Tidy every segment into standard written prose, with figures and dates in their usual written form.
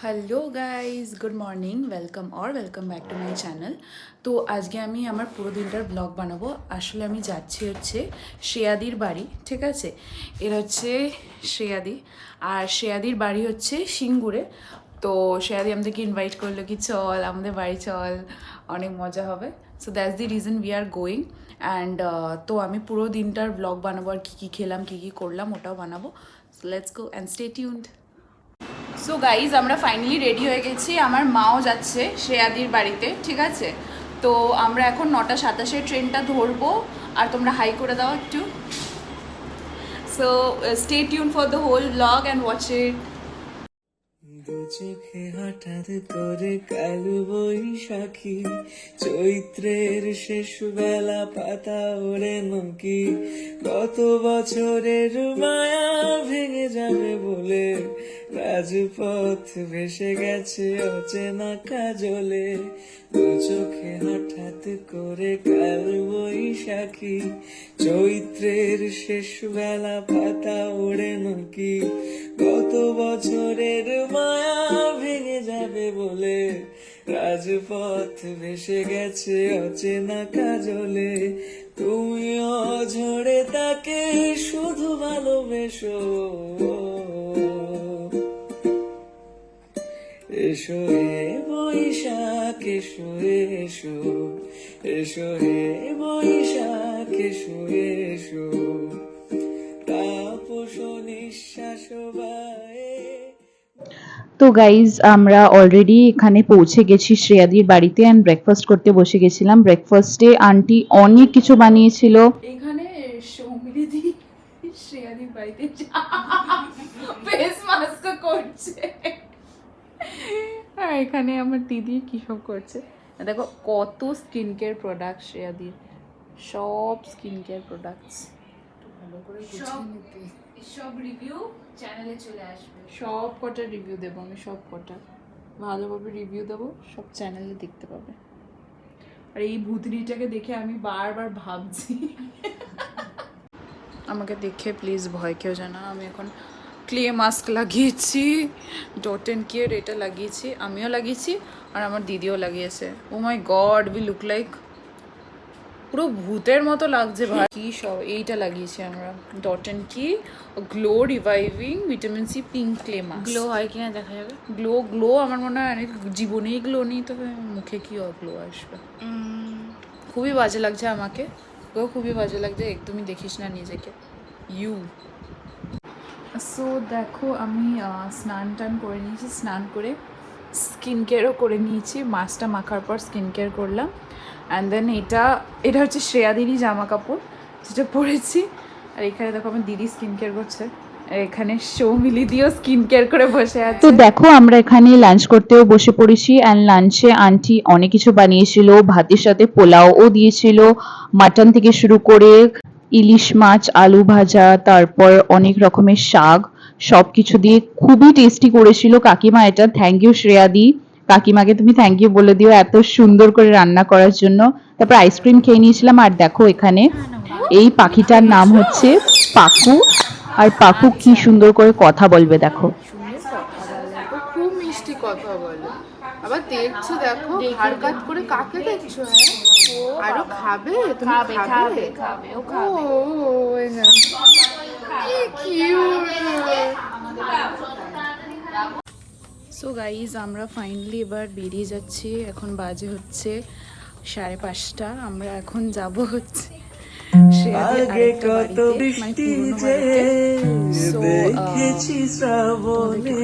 Hello guys, good morning, welcome back to my channel. তো আজকে আমি আমার পুরো দিনটার ব্লগ বানাবো। আসলে আমি যাচ্ছি হচ্ছে শ্রেয়াদির বাড়ি, ঠিক আছে? এরা হচ্ছে শ্রেয়াদি, আর শ্রেয়াদির বাড়ি হচ্ছে সিঙ্গুরে। তো শ্রেয়াদি আমাদেরকে ইনভাইট করলো কি চল আমাদের বাড়ি চল, অনেক মজা হবে। So that's the reason we are going. And তো আমি পুরো দিনটার ব্লগ বানাবো, আর কী কী খেলাম কী কী করলাম ওটাও বানাবো। So let's go and stay tuned. So guys, আমরা ফাইনালি রেডি হয়ে গেছি। আমার মাও যাচ্ছে শ্রেয়াদির বাড়িতে, ঠিক আছে? তো আমরা এখন 9:27 ট্রেনটা ধরবো। আর তোমরা হাই করে দাও একটু। So stay tune for the whole blog and watch it. দু চোখে হঠাৎ করে কালো বৈশাখী, চৈত্রের শেষ বেলা পাতা ওড়ে নকি, কত বছরের মায়া ভেঙে যাবে বলে রাজপথ ভেসে গেছে অচেনা কাজলে। দু চোখে হঠাৎ করে কালো বৈশাখী, চৈত্রের শেষ বেলা পাতা ওড়ে নকি, কত বছরের মায়া ভেঙে যাবে বলে রাজপথ ভেসে গেছে অচেনা কাজলে। তুমি অঝরে তাকে শুধু ভালোবেসো, এসো হে বৈশাখ এসো এসো, এসো হে বৈশাখ এসো এসো, তাপস নিঃশ্বাস বায়ে। তো গাইজ, আমরা অলরেডি এখানে পৌঁছে গেছি শ্রেয়াদির বাড়িতে অ্যান্ড ব্রেকফাস্ট করতে বসে গেছিলাম। ব্রেকফাস্টে আন্টি অনেক কিছু বানিয়েছিল। এখানে সৌমিলিদি শ্রেয়াদির বাড়িতে ফেস মাস্ক করছে, আর এখানে আমার দিদি কি সব করছে দেখো। কত স্কিন কেয়ার প্রোডাক্ট শ্রেয়াদির, সব স্কিন কেয়ার প্রোডাক্টস। ভালো করে সব রিভিউ চ্যানেলে চলে আসবে। সব কটা রিভিউ দেবো আমি, সব কটা ভালোভাবে রিভিউ দেবো, সব চ্যানেলে দেখতে পাবে। আর এই ভূতনিটাকে দেখে আমি বারবার ভাবছি আমাকে দেখে প্লিজ ভয় কেউ জানা। আমি এখন ক্লে মাস্ক লাগিয়েছি, ডট অ্যান্ড কেয়ার এটা লাগিয়েছি, আমিও লাগিয়েছি আর আমার দিদিও লাগিয়েছে। ও মাই গড, উই লুক লাইক পুরো ভূতের মতো লাগছে ভাই। কি সব এইটা লাগিয়েছি আমরা, dot and key glow reviving vitamin C pink clay mask. Glow হয় কিনা দেখা যাবে। গ্লো আমার মনে হয় অনেক জীবনেই গ্লো নেই, তবে মুখে কি গ্লো আসবে। খুবই বাজে লাগছে আমাকে, খুবই বাজে লাগছে, একদমই দেখিস না নিজেকে ইউ। সো দেখো, আমি স্নান টান করে নিয়েছি, স্নান করে স্কিন কেয়ারও করে নিয়েছি। মাস্কটা মাখার পর স্কিন কেয়ার করলাম। অ্যান্ড দেন এটা হচ্ছে শ্রেয়াদিরই জামা কাপড় যেটা পরেছি। আর এখানে দেখো আমার দিদি স্কিন কেয়ার করছে, আর এখানে সৌমিলি দিয়েও স্কিন কেয়ার করে বসে আছে। তো দেখো, আমরা এখানে লাঞ্চ করতেও বসে পড়েছি অ্যান্ড লাঞ্চে আন্টি অনেক কিছু বানিয়েছিল। ভাতের সাথে পোলাওও দিয়েছিল, মাটন থেকে শুরু করে ইলিশ মাছ, আলু ভাজা, তারপর অনেক রকমের শাক, সব কিছু দিয়ে খুবই টেস্টি করেছিল কাকিমা। এটা থ্যাংক ইউ শ্রেয়াদি, কাকিমাকে তুমি থ্যাংক ইউ বলে দিও এত সুন্দর করে রান্না করার জন্য। তারপর আইসক্রিম খেয়ে নিয়েছিলাম। আর দেখো এখানে এই পাখিটার নাম হচ্ছে পাকু, আর পাকু কি সুন্দর করে কথা বলবে দেখো। খুব মিষ্টি কথা বলে। আবার দেখছো, দেখো ঘাড় কাট করে কাকে দেখছো? হ্যাঁ, আরো খাবে? তুমি খাবে ও খাবে। কি কিউট। সো গাইজ, আমরা ফাইনালি এবার বেরিয়ে যাচ্ছি। এখন বাজে হচ্ছে 5:30। আমরা এখন যাব হচ্ছে আগে কত বৃষ্টি যে দেখেছি শ্রাবণে,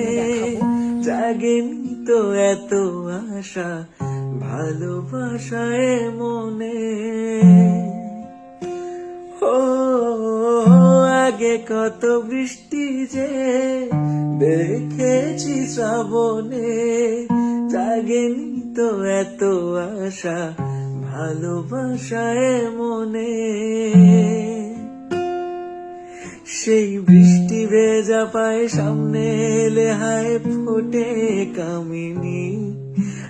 জাগেনি তো এত আশা ভালোবাসায় মনে। ও আগে কত বৃষ্টি যে দেখেছি শ্রাবণে, জাগেনি তো এত আশা ভালোবাসায় মনে। সেই বৃষ্টি ভেজা পায়ে সামনে এলে হায় ফোটে কামিনী,